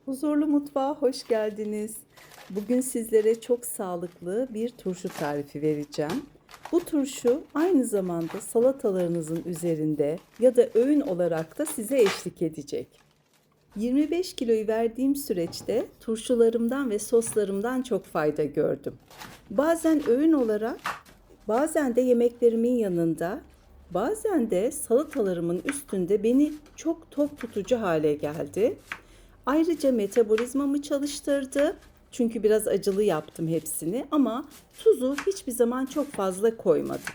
Huzurlu Mutfağa hoş geldiniz. Bugün sizlere çok sağlıklı bir turşu tarifi vereceğim. Bu turşu aynı zamanda salatalarınızın üzerinde ya da öğün olarak da size eşlik edecek. 25 kiloyu verdiğim süreçte turşularımdan ve soslarımdan çok fayda gördüm. Bazen öğün olarak, bazen de yemeklerimin yanında, bazen de salatalarımın üstünde beni çok tok tutucu hale geldi. Ayrıca metabolizmamı çalıştırdı. Çünkü biraz acılı yaptım hepsini ama tuzu hiçbir zaman çok fazla koymadım.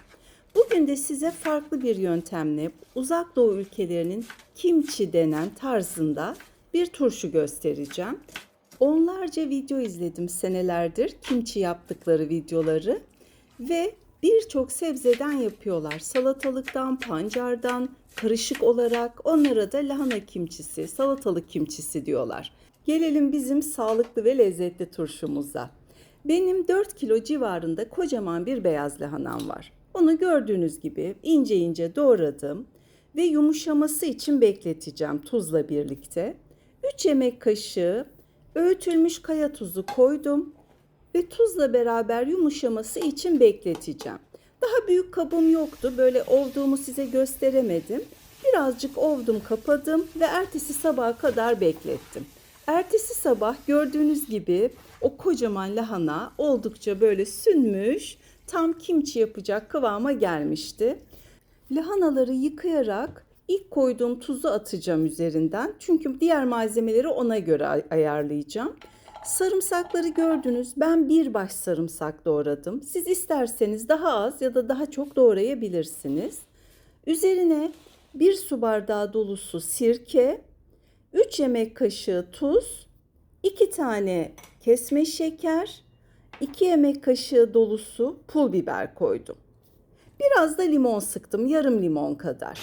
Bugün de size farklı bir yöntemle Uzak Doğu ülkelerinin kimchi denen tarzında bir turşu göstereceğim. Onlarca video izledim senelerdir kimchi yaptıkları videoları ve birçok sebzeden yapıyorlar. Salatalıktan, pancardan, karışık olarak onlara da lahana kimçisi, salatalık kimçisi diyorlar. Gelelim bizim sağlıklı ve lezzetli turşumuza. Benim 4 kilo civarında kocaman bir beyaz lahanam var. Onu gördüğünüz gibi ince ince doğradım ve yumuşaması için bekleteceğim tuzla birlikte. 3 yemek kaşığı öğütülmüş kaya tuzu koydum ve tuzla beraber yumuşaması için bekleteceğim. Daha büyük kabım yoktu. Böyle ovduğumu size gösteremedim. Birazcık ovdum, kapadım ve ertesi sabaha kadar beklettim. Ertesi sabah gördüğünüz gibi o kocaman lahana oldukça böyle sünmüş, tam kimçi yapacak kıvama gelmişti. Lahanaları yıkayarak ilk koyduğum tuzu atacağım üzerinden. Çünkü diğer malzemeleri ona göre ayarlayacağım. Sarımsakları gördünüz. Ben bir baş sarımsak doğradım. Siz isterseniz daha az ya da daha çok doğrayabilirsiniz. Üzerine bir su bardağı dolusu sirke, 3 yemek kaşığı tuz, 2 tane kesme şeker, 2 yemek kaşığı dolusu pul biber koydum. Biraz da limon sıktım, yarım limon kadar.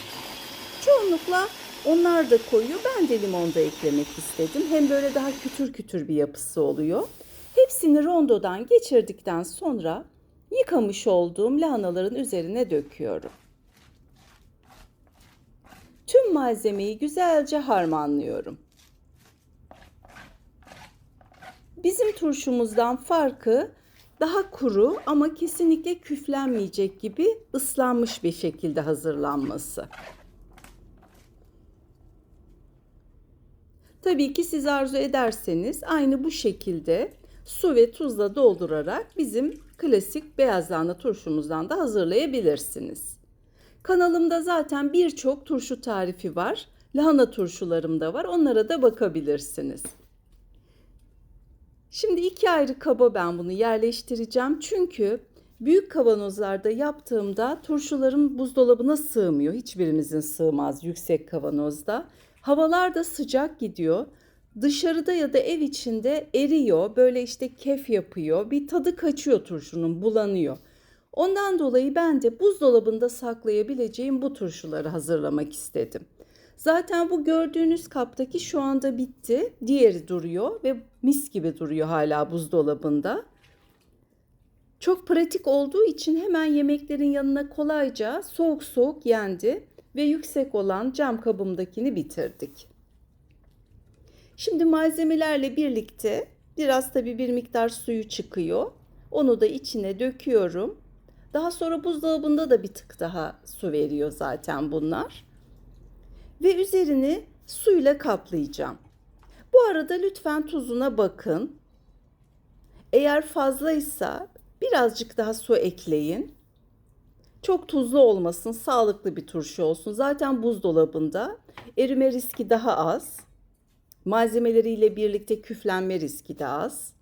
Çoğunlukla onlar da koyuyor. Ben de limon da eklemek istedim. Hem böyle daha kütür kütür bir yapısı oluyor. Hepsini rondodan geçirdikten sonra yıkamış olduğum lahanaların üzerine döküyorum. Tüm malzemeyi güzelce harmanlıyorum. Bizim turşumuzdan farkı daha kuru ama kesinlikle küflenmeyecek gibi ıslanmış bir şekilde hazırlanması. Tabii ki siz arzu ederseniz aynı bu şekilde su ve tuzla doldurarak bizim klasik beyaz lahana turşumuzdan da hazırlayabilirsiniz. Kanalımda zaten birçok turşu tarifi var. Lahana turşularım da var. Onlara da bakabilirsiniz. Şimdi 2 ayrı kaba ben bunu yerleştireceğim. Çünkü büyük kavanozlarda yaptığımda turşularım buzdolabına sığmıyor. Hiçbirimizin sığmaz yüksek kavanozda. Havalar da sıcak gidiyor. Dışarıda ya da ev içinde eriyor. Böyle işte kef yapıyor. Bir tadı kaçıyor turşunun, bulanıyor. Ondan dolayı ben de buzdolabında saklayabileceğim bu turşuları hazırlamak istedim. Zaten bu gördüğünüz kaptaki şu anda bitti. Diğeri duruyor ve mis gibi duruyor hala buzdolabında. Çok pratik olduğu için hemen yemeklerin yanına kolayca soğuk soğuk yendi ve yüksek olan cam kabımdakini bitirdik. Şimdi malzemelerle birlikte biraz tabii bir miktar suyu çıkıyor. Onu da içine döküyorum. Daha sonra buzdolabında da bir tık daha su veriyor zaten bunlar. Ve üzerini suyla kaplayacağım. Bu arada lütfen tuzuna bakın. Eğer fazlaysa birazcık daha su ekleyin. Çok tuzlu olmasın, sağlıklı bir turşu olsun. Zaten buzdolabında erime riski daha az. Malzemeleriyle birlikte küflenme riski de az.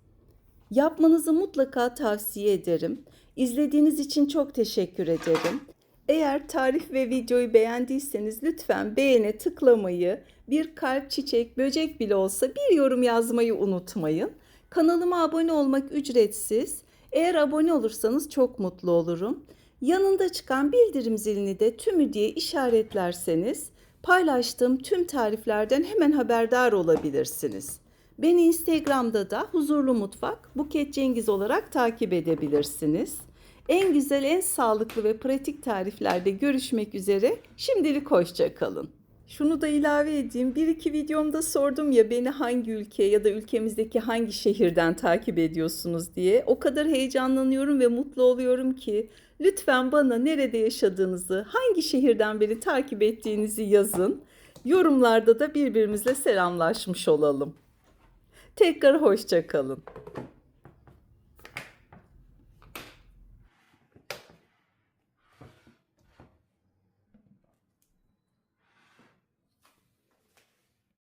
Yapmanızı mutlaka tavsiye ederim. İzlediğiniz için çok teşekkür ederim. Eğer tarif ve videoyu beğendiyseniz lütfen beğene tıklamayı, bir kalp, çiçek, böcek bile olsa bir yorum yazmayı unutmayın. Kanalıma abone olmak ücretsiz. Eğer abone olursanız çok mutlu olurum. Yanında çıkan bildirim zilini de tümü diye işaretlerseniz paylaştığım tüm tariflerden hemen haberdar olabilirsiniz. Beni Instagram'da da Huzurlu Mutfak Buket Cengiz olarak takip edebilirsiniz. En güzel, en sağlıklı ve pratik tariflerde görüşmek üzere. Şimdilik hoşça kalın. Şunu da ilave edeyim. Bir iki videomda sordum ya beni hangi ülke ya da ülkemizdeki hangi şehirden takip ediyorsunuz diye. O kadar heyecanlanıyorum ve mutlu oluyorum ki lütfen bana nerede yaşadığınızı, hangi şehirden beni takip ettiğinizi yazın. Yorumlarda da birbirimizle selamlaşmış olalım. Tekrar hoşça kalın.